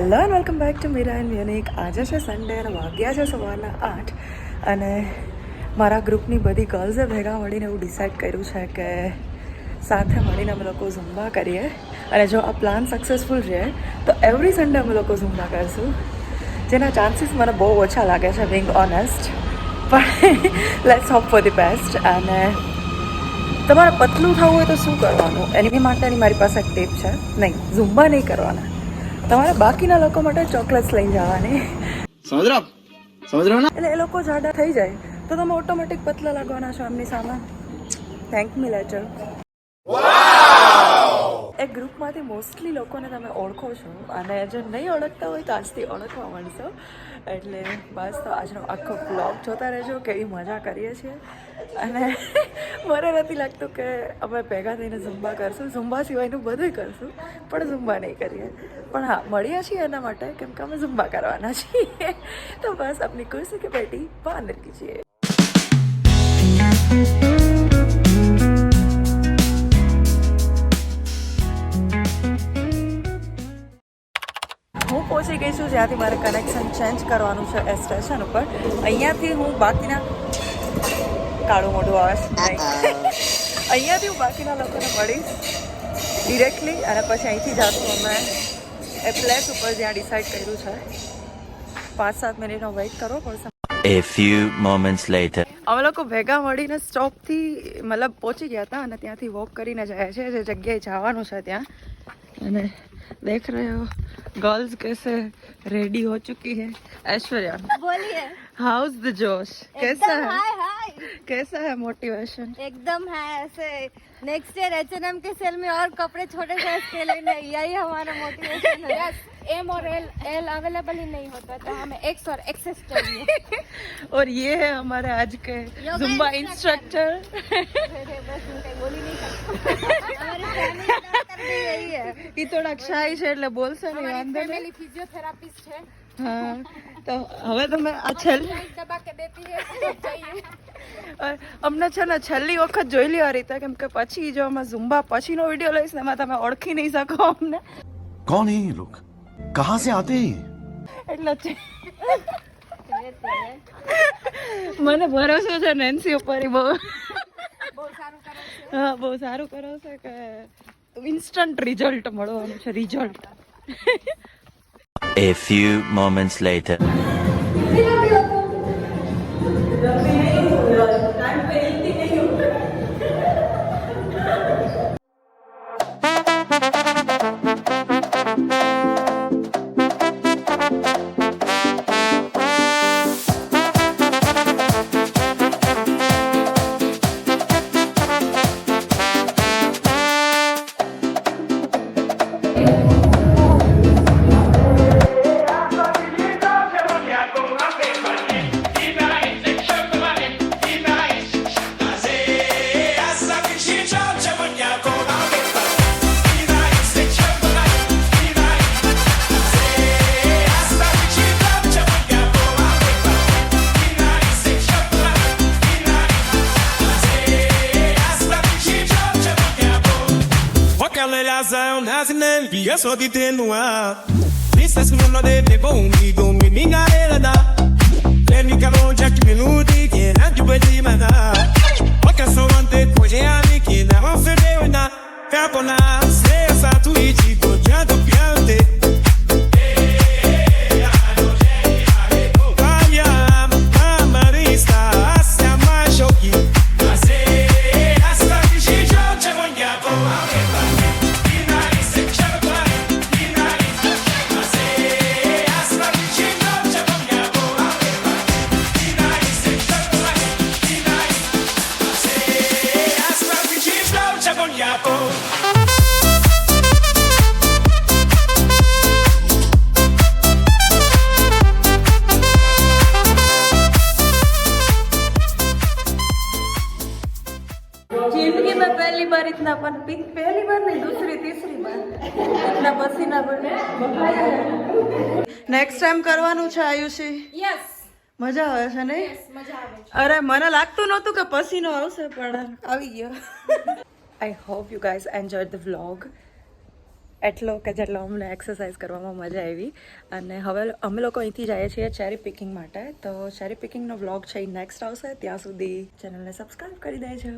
Hello and welcome back to Meera and Munich. આજે છે Sunday અને વાગ્યા છે સવારના 8 અને મારા ગ્રુપની બધી ગર્લ્સે ભેગા મળીને એવું ડિસાઈડ કર્યું છે કે સાથે મળીને અમે લોકો ઝુમ્બા કરીએ અને જો આ પ્લાન સક્સેસફુલ રહે તો એવરી સન્ડે અમે લોકો ઝુમ્બા કરીશું, જેના ચાન્સીસ મને બહુ ઓછા લાગે છે બિંગ ઓનેસ્ટ, પણ let's hope for the best. અને તમારે પતલું થવું હોય તો શું કરવાનું એની માટેની મારી પાસે એક ટીપ છે. નહીં, ઝુમ્બા નહીં કરવાના, તમારે બાકીના લોકો માટે ચોકલેટ્સ લઈ જવાની. સમજ રહો ને? એટલે એ લોકો જાડા થઈ જાય તો તમે ઓટોમેટિક પતલા લાગવાના છો એમની સામે. થેન્ક મી લેટર. એ ગ્રુપમાંથી મોસ્ટલી લોકોને તમે ઓળખો છો અને જે નહીં ઓળખતા હોય તો આજથી ઓળખવા માંડશો. એટલે બસ તો આજનો આખો બ્લોગ જોતા રહેજો, કેવી મજા કરીએ છીએ. અને મને નથી લાગતું કે અમે ભેગા થઈને ઝુમ્બા કરશું. ઝુમ્બા સિવાયનું બધું કરશું પણ ઝુમ્બા નહીં કરીએ. પણ હા, મળીએ છીએ એના માટે કેમ કે અમે ઝુમ્બા કરવાના છીએ. તો બસ આપની ખુશી કે બેટી બહાર નીકળી છીએ. હું પહોંચી ગઈ છું જ્યાંથી મારે કનેક્શન ચેન્જ કરવાનું છે એ સ્ટેશન ઉપર. અહીંયાથી હું બાકીના કાળું મોઢું આવે છે અહીંયાથી હું બાકીના લોકોને મળીશ ડિરેક્ટલી અને પછી અહીંથી જાતું અમે એ પ્લેસ ઉપર જ્યાં ડિસાઈડ કર્યું છે. 5-7 મિનિટનો વેઇટ કરવો પડશે. A few moments later. અમે લોકો ભેગા મળીને સ્ટોપથી મતલબ પહોંચી ગયા હતા અને ત્યાંથી વોક કરીને જાય છે જે જગ્યાએ જવાનું છે ત્યાં. અને देख रहे हो गर्ल्स कैसे रेडी हो चुकी है. ऐश्वर्या बोलिए, हाउस द जोश, कैसा है? हाय हाय कैसा है मोटिवेशन? एकदम है ऐसे. नेक्स्ट ईयर H&M के सेल में और कपड़े छोटे साइज के लेने, यही हमारा मोटिवेशन है. यस, एम और एल अवेलेबल ही नहीं होता तो हमें एक्स और एक्सेस चाहिए. और ये है हमारे आज के जुम्बा इंस्ट्रक्टर. बस मैं बोली नहीं सकती. हमारी फैमिली यही है. ये थोड़ा शाय છે એટલે બોલશે નહીં, વાંધો નહીં. फैमिली फिजियोथेरापिस्ट है. હા, તો હવે તમે આ છેલ્લી लाइट दबा के देती है तो चाहिए. અમને છે ને છેલ્લી વખત જોઈ લ્યો આ રીતે, કેમ કે પછી જો અમે ઝુમ્બા પછીનો વિડીયો લઈશ ને એમાં તમે ઓળખી નહીં શકો અમને. कौन है ये लोग, कहाँ से आते हैं? એટલે મને ભરોસો છે નેન્સી ઉપર. બહુ હા, બહુ સારું કરો છે કે ઇન્સ્ટન્ટ રિઝલ્ટ મળવાનું છે. Result. A few moments later. Via só de ter no ar. Lista se não deve bom e dominga ela dá. Leni calor já que minuti que na de bem mana. Porque só ante coisa ali que não fedeu na. Capona se essa tu e tipo já do piante. जिंदगी में पहली बार इतना पहली बार नहीं, दूसरी तीसरी बार इतना पसीना बने. નેક્સ્ટ ટાઈમ કરવાનું છે આયુષી. यस, મજા આવે છે નહીં? मजा આવે છે. અરે મને લાગતું નહોતું કે પસીનો આવશે પણ આવી ગયો. I hope you guys enjoyed the vlog. એટલો કે જેટલો અમને એક્સરસાઇઝ કરવામાં મજા આવી. અને હવે અમે લોકો અહીંથી જઈએ છીએ ચેરી પિકિંગ માટે. તો ચેરી પિકિંગનો વ્લોગ છે એ નેક્સ્ટ આવશે. ત્યાં સુધી ચેનલને સબસ્ક્રાઈબ કરી દેજો.